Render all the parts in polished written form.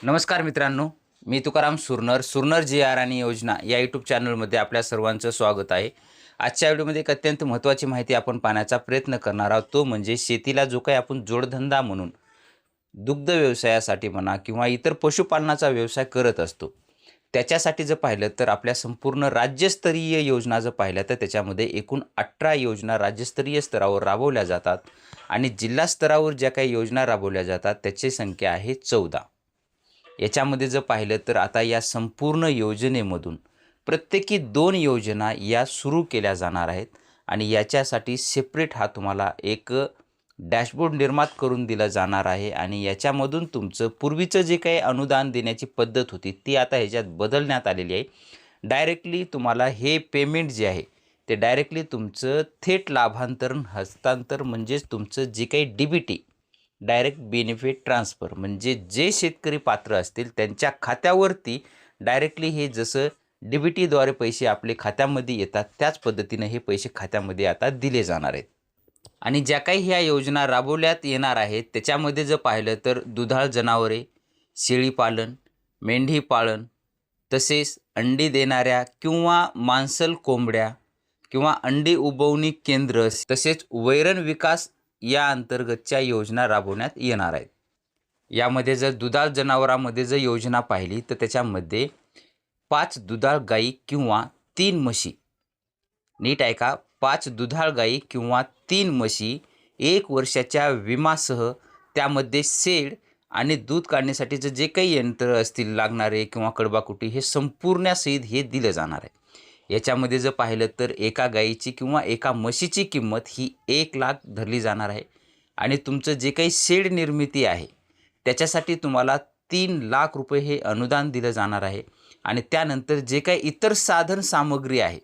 नमस्कार मित्रांनो, मी तुकाराम सुरनर जी आर आणि योजना या यूट्यूब चॅनलमध्ये आपल्या सर्वांचं स्वागत आहे. आजच्या व्हिडिओमध्ये एक अत्यंत महत्त्वाची माहिती आपण पाहण्याचा प्रयत्न करणार आहोत. तो म्हणजे शेतीला जो काही आपण जोडधंदा म्हणून दुग्ध व्यवसायासाठी म्हणा किंवा इतर पशुपालनाचा व्यवसाय करत असतो, त्याच्यासाठी जर पाहिलं तर आपल्या संपूर्ण राज्यस्तरीय योजना जर पाहिल्या तर त्याच्यामध्ये एकूण 18 योजना राज्यस्तरीय स्तरावर राबवल्या जातात आणि जिल्हा स्तरावर ज्या काही योजना राबवल्या जातात त्याची संख्या आहे 14. याच्यामध्ये जर पाहिलं तर आता या संपूर्ण योजनेमधून प्रत्येकी 2 योजना या सुरू केल्या जाणार आहेत आणि याच्यासाठी सेपरेट हा तुम्हाला एक डॅशबोर्ड निर्माण करून दिला जाणार आहे आणि याच्यामधून तुमचं पूर्वीचं जे काही अनुदान देण्याची पद्धत होती ती आता ह्याच्यात बदलण्यात आलेली आहे. डायरेक्टली तुम्हाला हे पेमेंट जे आहे ते डायरेक्टली तुमचं थेट लाभांतरण हस्तांतर म्हणजेच तुमचं जे काही DBT डायरेक्ट बेनिफिट ट्रान्सफर म्हणजे जे शेतकरी पात्र असतील त्यांच्या खात्यावरती डायरेक्टली हे जसं DBTद्वारे पैसे आपले खात्यामध्ये येतात त्याच पद्धतीने हे पैसे खात्यामध्ये आता दिले जाणार आहेत. आणि ज्या काही ह्या योजना राबवण्यात येणार आहेत त्याच्यामध्ये जर पाहिलं तर दुधाळ जनावरे, शेळीपालन, मेंढीपालन, तसेच अंडी देणाऱ्या किंवा मांसल कोंबड्या किंवा अंडी उबवणी केंद्र, तसेच वैरण विकास या अंतर्गतच्या योजना राबवण्यात येणार आहेत. यामध्ये जर दुधाळ जनावरांमध्ये जर योजना पाहिली तर त्याच्यामध्ये 5 दुधाळ गाई किंवा 3 म्हशी, नीट ऐका, 5 दुधाळ गाई किंवा 3 म्हशी 1 वर्षाच्या विमासह, त्यामध्ये शेड आणि दूध काढण्यासाठीचं जे काही यंत्र असतील लागणारे किंवा कडबाकुटी हे संपूर्णसहित हे दिलं जाणार आहे. याच्यामध्ये जर पाहिलं तर एका गाईची किंवा एका म्हशीची किंमत ही 1,00,000 धरली जाणार आहे आणि तुमचं जे काही शेड निर्मिती आहे त्याच्यासाठी तुम्हाला 3,00,000 रुपये हे अनुदान दिलं जाणार आहे आणि त्यानंतर जे काही इतर साधन सामग्री आहे,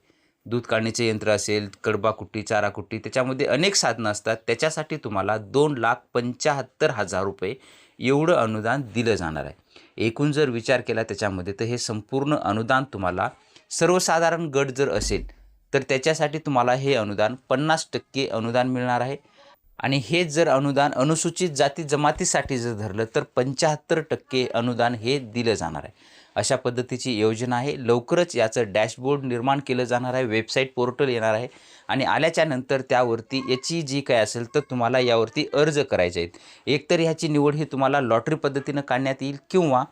दूध काढण्याचे यंत्र असेल, कडबाकुट्टी, चाराकुट्टी, त्याच्यामध्ये अनेक साधनं असतात, त्याच्यासाठी तुम्हाला 2,75,000 रुपये एवढं अनुदान दिलं जाणार आहे. एकूण जर विचार केला त्याच्यामध्ये तर हे संपूर्ण अनुदान तुम्हाला सर्वसाधारण गट जर असेल तर त्याच्यासाठी तुम्हाला हे अनुदान 50% अनुदान मिळणार आहे आणि हेच जर अनुदान अनुसूचित जाती जमातीसाठी जर धरलं तर 75% अनुदान हे दिलं जाणार आहे. अशा पद्धतीची योजना आहे. लवकरच याचं डॅशबोर्ड निर्माण केलं जाणार आहे, वेबसाईट पोर्टल येणार आहे आणि आल्याच्या नंतर त्यावरती याची जी काय असेल तर तुम्हाला यावरती अर्ज करायचे आहेत. एकतर ह्याची निवड ही तुम्हाला लॉटरी पद्धतीनं काढण्यात येईल किंवा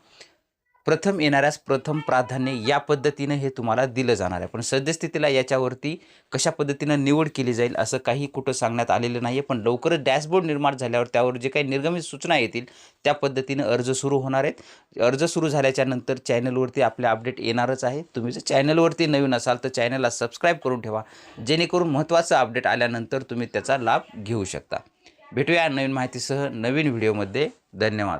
प्रथम येणाऱ्यास प्रथम प्राधान्य या पद्धतीनं हे तुम्हाला दिलं जाणार आहे. पण सद्यस्थितीला याच्यावरती कशा पद्धतीनं निवड केली जाईल असं काही कुठं सांगण्यात आलेलं नाही आहे. पण लवकरच डॅशबोर्ड निर्माण झाल्यावर त्यावर जे काही निर्गमित सूचना येतील त्या पद्धतीनं अर्ज सुरू होणार आहेत. अर्ज सुरू झाल्याच्या नंतर चॅनलवरती आपले अपडेट येणारच आहे. तुम्ही जर चॅनलवरती नवीन असाल तर चॅनलला सबस्क्राईब करून ठेवा, जेणेकरून महत्त्वाचं अपडेट आल्यानंतर तुम्ही त्याचा लाभ घेऊ शकता. भेटूया नवीन माहितीसह नवीन व्हिडिओमध्ये. धन्यवाद.